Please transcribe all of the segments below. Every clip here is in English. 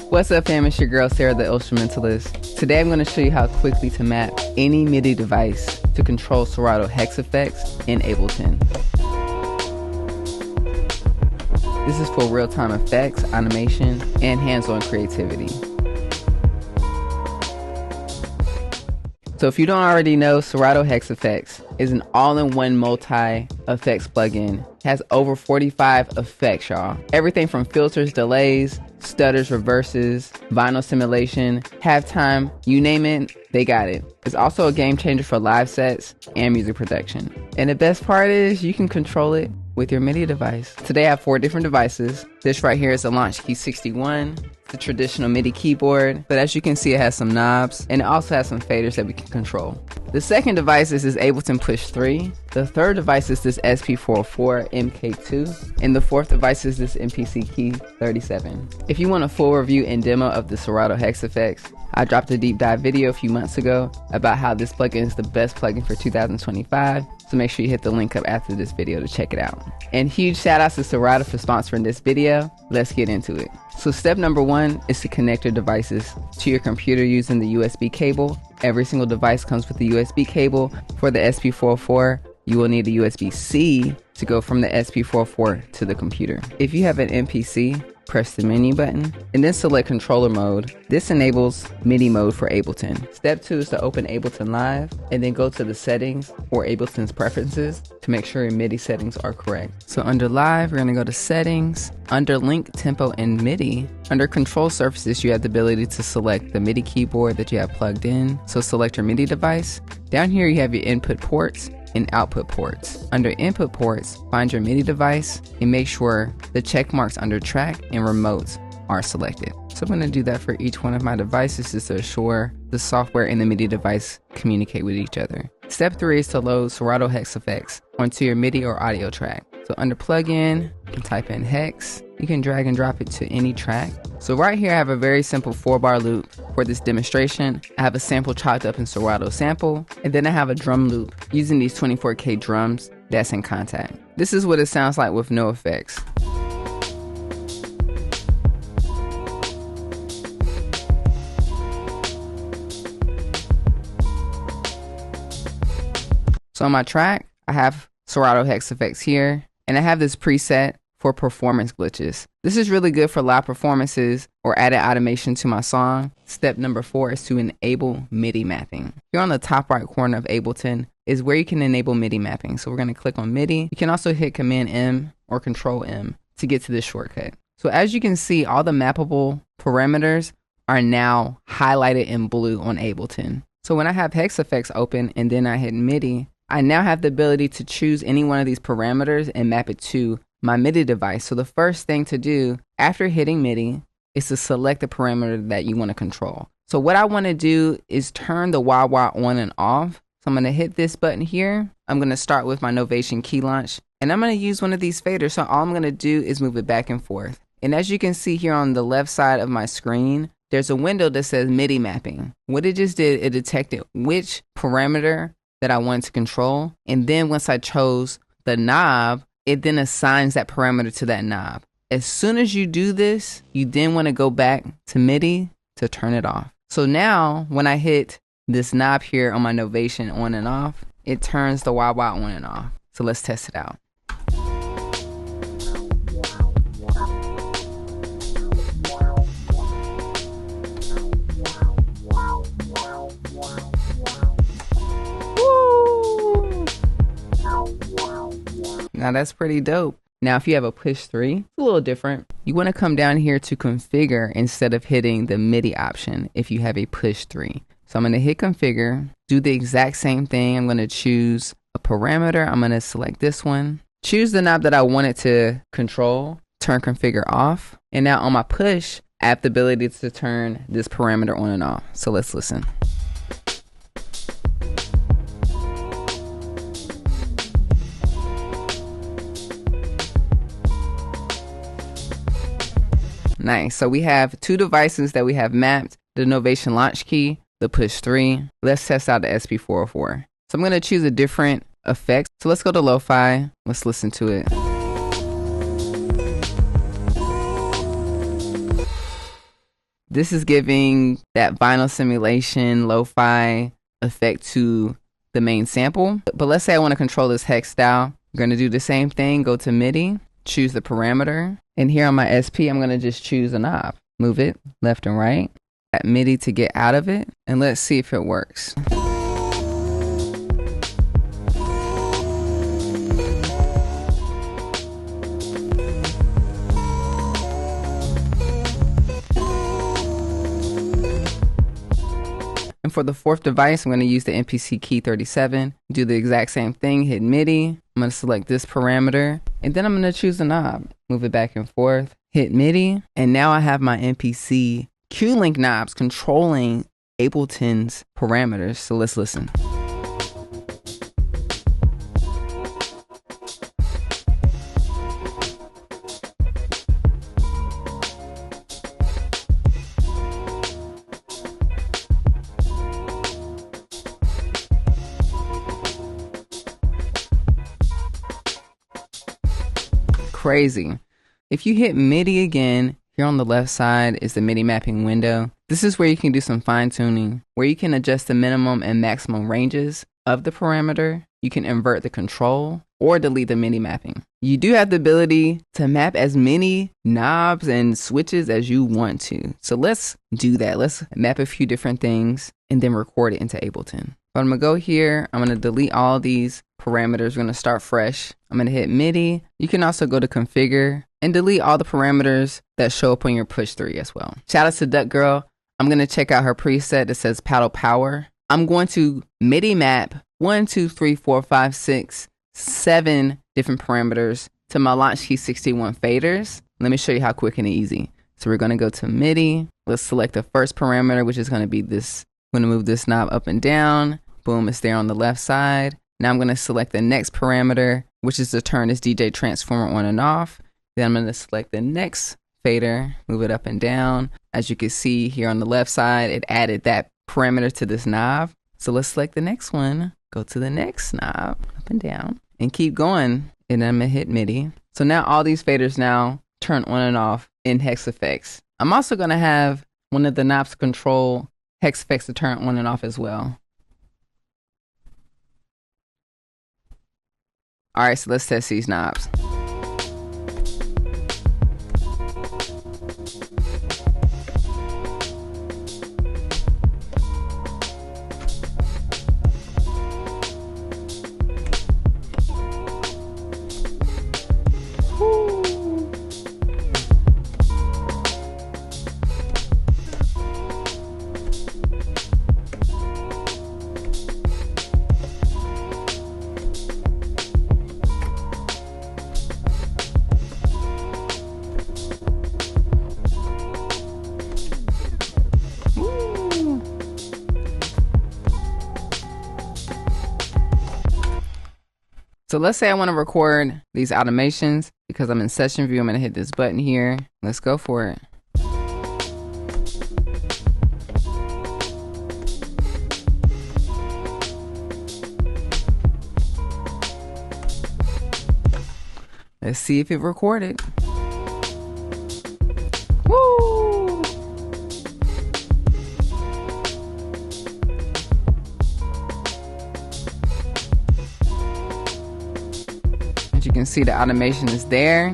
What's up fam, it's your girl Sarah the Illstrumentalist. Today I'm going to show you how quickly to map any MIDI device to control Serato Hex FX in Ableton. This is for real-time effects, animation, and hands-on creativity. So if you don't already know, Serato Hex FX is an all-in-one multi-effects plugin. It has over 45 effects, y'all. Everything from filters, delays, stutters, reverses, vinyl simulation, halftime, you name it, they got it. It's also a game changer for live sets and music production. And the best part is you can control it with your MIDI device. Today I have 4 different devices. This right here is a Launchkey 61. The traditional MIDI keyboard, but as you can see it has some knobs and it also has some faders that we can control. The second device is this Ableton Push 3. The third device is this Sp-404MKII, and the fourth device is this MPC Key 37. If you want a full review and demo of the Serato Hex FX, I dropped a deep dive video a few months ago about how this plugin is the best plugin for 2025, so make sure you hit the link up after this video to check it out. And huge shout outs to Serato for sponsoring this video. Let's get into it. So step number 1 is to connect your devices to your computer using the USB cable. Every single device comes with a USB cable. For the Sp-404, you will need a USB-C to go from the Sp-404 to the computer. If you have an MPC, press the menu button and then select controller mode. This enables MIDI mode for Ableton. Step 2 is to open Ableton Live and then go to the settings or Ableton's preferences to make sure your MIDI settings are correct. So under Live, we're going to go to settings. Under link, tempo, and MIDI, under control surfaces, you have the ability to select the MIDI keyboard that you have plugged in. So select your MIDI device. Down here, you have your input ports and output ports. Under input ports, find your MIDI device and make sure the check marks under track and remotes are selected. So I'm going to do that for each one of my devices just to assure the software and the MIDI device communicate with each other. Step 3 is to load Serato Hex FX onto your MIDI or audio track. So under plugin, you can type in Hex. You can drag and drop it to any track. So right here I have a very simple 4-bar loop for this demonstration. I have a sample chopped up in Serato sample, and then I have a drum loop using these 24K drums that's in Contact. This is what it sounds like with no effects. So on my track, I have Serato Hex FX here, and I have this preset for performance glitches. This is really good for live performances or added automation to my song. Step number 4 is to enable MIDI mapping. Here on the top right corner of Ableton is where you can enable MIDI mapping. So we're going to click on MIDI. You can also hit Command M or Control M to get to this shortcut. So as you can see, all the mappable parameters are now highlighted in blue on Ableton. So when I have Hex FX open and then I hit MIDI, I now have the ability to choose any one of these parameters and map it to my MIDI device. So the first thing to do after hitting MIDI is to select the parameter that you want to control. So what I want to do is turn the wah-wah on and off. So I'm going to hit this button here. I'm going to start with my Novation key launch, and I'm going to use one of these faders. So all I'm going to do is move it back and forth. And as you can see here on the left side of my screen, there's a window that says MIDI mapping. What it just did, it detected which parameter that I wanted to control. And then once I chose the knob, it then assigns that parameter to that knob. As soon as you do this, you then want to go back to MIDI to turn it off. So now when I hit this knob here on my Novation on and off, it turns the wah-wah on and off. So let's test it out. Now that's pretty dope. Now if you have a push 3, it's a little different. You want to come down here to configure instead of hitting the MIDI option if you have a push 3. So I'm going to hit configure, do the exact same thing. I'm going to choose a parameter. I'm going to select this one. Choose the knob that I want it to control, turn configure off. And now on my push, I have the ability to turn this parameter on and off. So let's listen. Nice. So we have 2 devices that we have mapped, the Novation Launchkey, the Push 3. Let's test out the Sp-404. So I'm going to choose a different effect. So let's go to Lo-Fi. Let's listen to it. This is giving that vinyl simulation, lo-fi effect to the main sample. But let's say I want to control this hex style. I'm going to do the same thing, go to MIDI, choose the parameter. And here on my SP, I'm going to just choose a knob. Move it left and right. At MIDI to get out of it. And let's see if it works. And for the fourth device, I'm going to use the MPC Key 37. Do the exact same thing, hit MIDI. I'm going to select this parameter, and then I'm going to choose the knob. Move it back and forth, hit MIDI, and now I have my MPC Q-Link knobs controlling Ableton's parameters. So let's listen. Crazy. If you hit MIDI again, here on the left side is the MIDI mapping window. This is where you can do some fine tuning, where you can adjust the minimum and maximum ranges of the parameter. You can invert the control or delete the MIDI mapping. You do have the ability to map as many knobs and switches as you want to. So let's do that. Let's map a few different things and then record it into Ableton. But I'm gonna go here, I'm gonna delete all these parameters. We're gonna start fresh. I'm gonna hit MIDI. You can also go to configure and delete all the parameters that show up on your push 3 as well. Shout out to Duck Girl. I'm gonna check out her preset that says paddle power. I'm going to MIDI map 1, 2, 3, 4, 5, 6, 7 different parameters to my Launchkey 61 faders. Let me show you how quick and easy. So we're gonna go to MIDI. Let's select the first parameter, which is gonna be this. I'm gonna move this knob up and down. Boom, it's there on the left side. Now I'm gonna select the next parameter, which is to turn this DJ transformer on and off. Then I'm gonna select the next fader, move it up and down. As you can see here on the left side, it added that parameter to this knob. So let's select the next one, go to the next knob, up and down, and keep going. And then I'm gonna hit MIDI. So now all these faders now turn on and off in Hex FX. I'm also gonna have one of the knobs control Hex FX to turn on and off as well. All right, so let's test these knobs. So let's say I want to record these automations. Because I'm in session view, I'm going to hit this button here. Let's go for it. Let's see if it recorded. Woo! As you can see, the automation is there.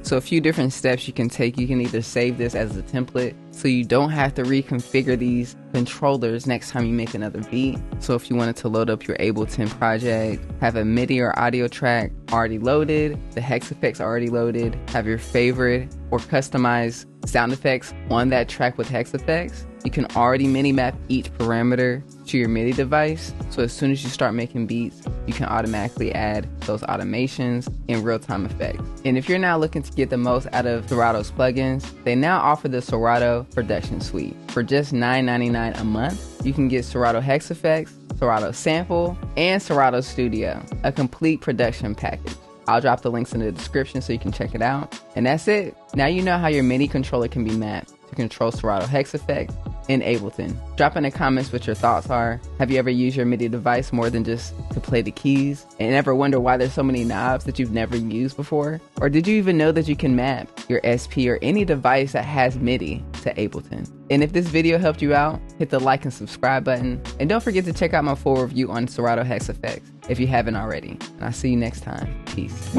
So a few different steps you can take. You can either save this as a template so you don't have to reconfigure these controllers next time you make another beat. So if you wanted to load up your Ableton project, have a MIDI or audio track already loaded, the Hex effects already loaded, have your favorite or customized sound effects on that track with Hex effects, you can already MIDI map each parameter to your MIDI device. So as soon as you start making beats, you can automatically add those automations in real-time effects. And if you're now looking to get the most out of Serato's plugins, they now offer the Serato Production Suite. For just $9.99 a month, you can get Serato Hex FX, Serato Sample, and Serato Studio, a complete production package. I'll drop the links in the description so you can check it out. And that's it. Now you know how your MIDI controller can be mapped to control Serato Hex FX in Ableton. Drop in the comments what your thoughts are. Have you ever used your MIDI device more than just to play the keys and ever wonder why there's so many knobs that you've never used before? Or did you even know that you can map your SP or any device that has MIDI to Ableton? And if this video helped you out, hit the like and subscribe button. And don't forget to check out my full review on Serato Hex FX if you haven't already. And I'll see you next time. Peace.